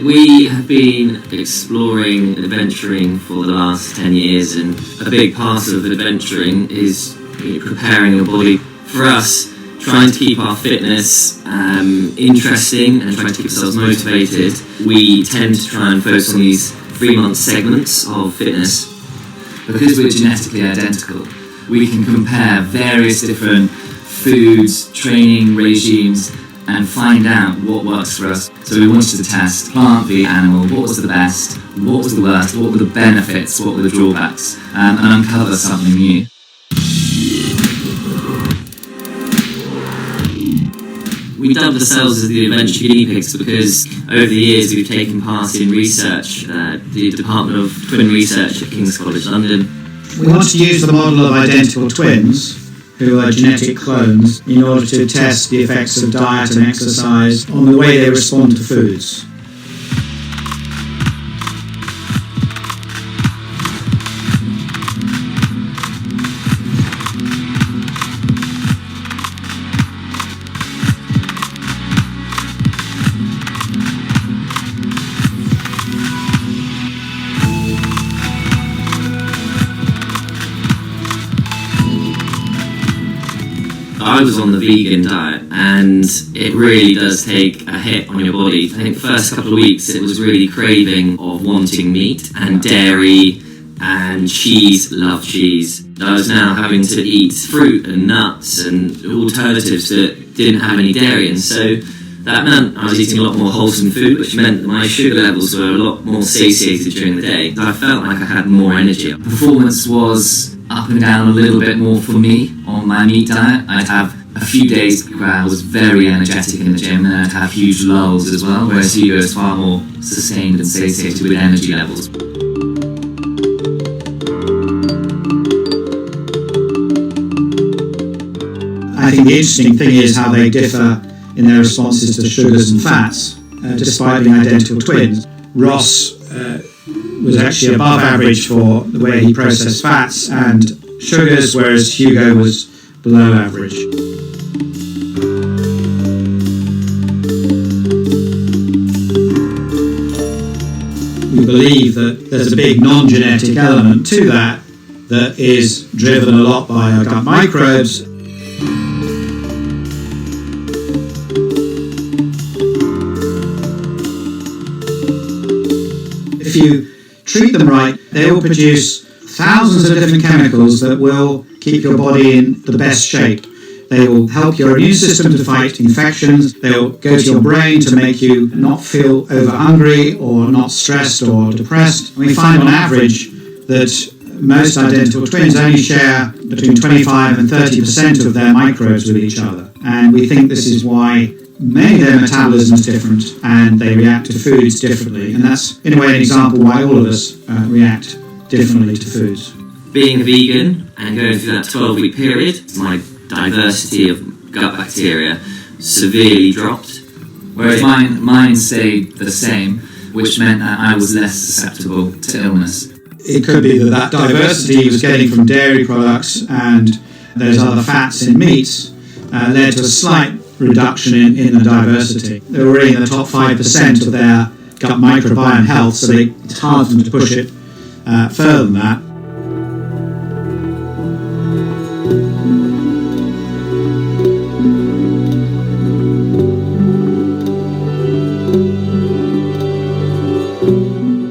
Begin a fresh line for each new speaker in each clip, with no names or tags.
We have been exploring and adventuring for the last 10 years, and a big part of adventuring is preparing your body. For us, trying to keep our fitness interesting and trying to keep ourselves motivated, we tend to try and focus on these 3-month segments of fitness.
Because we're genetically identical, we can compare various different foods, training regimes, and find out what works for us. So we wanted to test plant v animal, what was the best, what was the worst, what were the benefits, what were the drawbacks, and uncover something new.
We dubbed ourselves as the Adventure Guinea Pigs because over the years we've taken part in research, the Department of Twin Research at King's College London.
We want to use the model of identical twins, who are genetic clones, in order to test the effects of diet and exercise on the way they respond to foods.
I was on the vegan diet, and it really does take a hit on your body. I think the first couple of weeks it was really craving of wanting meat and dairy and cheese. Love cheese. I was now having to eat fruit and nuts and alternatives that didn't have any dairy, and so that meant I was eating a lot more wholesome food, which meant that my sugar levels were a lot more satiated during the day. I felt like I had more energy.
Performance was up and down a little bit more for me on my meat diet. I'd have a few days where I was very energetic in the gym, and I'd have huge lulls as well, whereas Hugo is far more sustained and satiated with energy levels.
I think the interesting thing is how they differ in their responses to sugars and fats, despite being identical twins. Ross was actually above average for the way he processed fats and sugars, whereas Hugo was below average. We believe that there's a big non-genetic element to that is driven a lot by our gut microbes. If you treat them right, they will produce thousands of different chemicals that will keep your body in the best shape. They will help your immune system to fight infections. They will go to your brain to make you not feel over-hungry or not stressed or depressed. And we find on average that most identical twins only share between 25 and 30% of their microbes with each other. And we think this is why many of their metabolism is different and they react to foods differently. And that's, in a way, an example why all of us react differently to foods.
Being a vegan and going through that 12-week period, my diversity of gut bacteria severely dropped.
Whereas mine stayed the same, which meant that I was less susceptible to illness.
It could be that diversity he was getting from dairy products and those other fats in meats led to a slight reduction in the diversity. They were already in the top 5% of their gut microbiome health, so it's hard for them to push it further than that.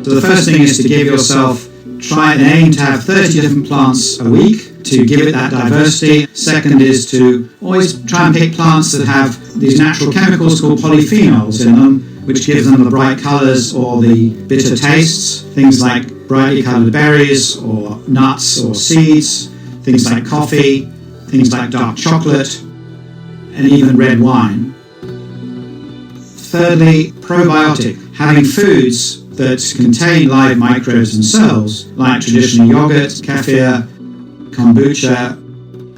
So the first thing is to give yourself, try and aim to have 30 different plants a week to give it that diversity. Second is to always try and pick plants that have these natural chemicals called polyphenols in them, which gives them the bright colours or the bitter tastes. Things like brightly coloured berries or nuts or seeds, things like coffee, things like dark chocolate, and even red wine. Thirdly, probiotic, having foods that contain live microbes themselves, like traditional yogurt, kefir, kombucha,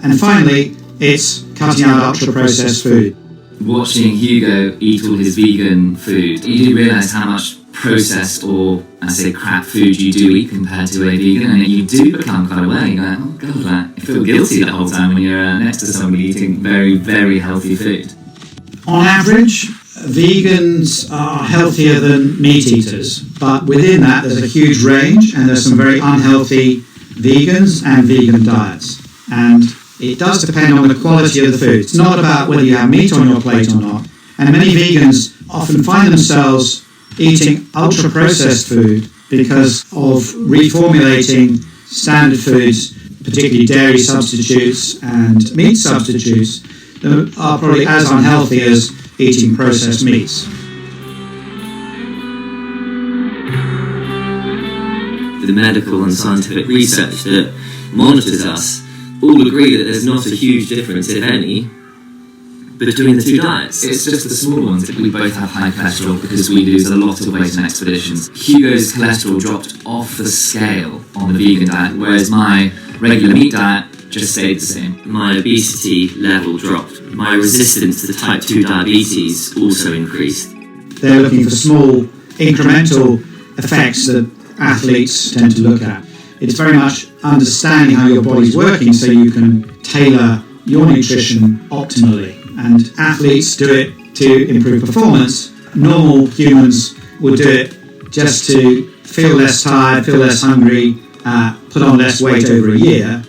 and finally, it's cutting out ultra-processed food.
Watching Hugo eat all his vegan food, you do realise how much processed or, I say, crap food you do eat compared to a vegan, and you do become kind of aware. You go, oh god, you feel guilty the whole time when you're next to somebody eating very, very healthy food.
On average, vegans are healthier than meat eaters, but within that there's a huge range, and there's some very unhealthy vegans and vegan diets. And it does depend on the quality of the food. It's not about whether you have meat on your plate or not. And many vegans often find themselves eating ultra-processed food because of reformulating standard foods, particularly dairy substitutes and meat substitutes, that are probably as unhealthy as eating processed meats.
The medical and scientific research that monitors us all agree that there's not a huge difference, if any, between the two diets.
It's just the small ones. We both have high cholesterol because we lose a lot of weight on expeditions. Hugo's cholesterol dropped off the scale on the vegan diet, whereas my regular meat diet just stayed the same.
My obesity level dropped. My resistance to type 2 diabetes also increased.
They're looking for small, incremental effects that athletes tend to look at. It's very much understanding how your body's working so you can tailor your nutrition optimally. And athletes do it to improve performance. Normal humans would do it just to feel less tired, feel less hungry, put on less weight over a year.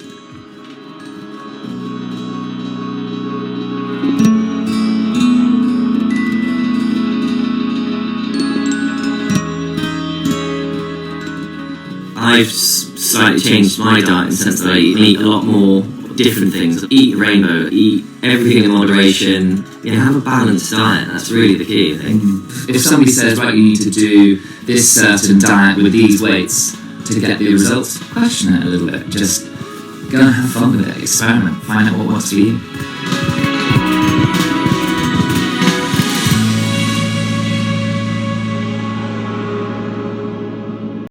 I've slightly changed my diet in the sense that I eat a lot more different things. Eat the rainbow, eat everything in moderation. Have a balanced diet. That's really the key, I think.
If somebody says, right, you need to do this certain diet with these weights to get the results, question it a little bit. Just go and have fun with it, experiment, find out what works for you.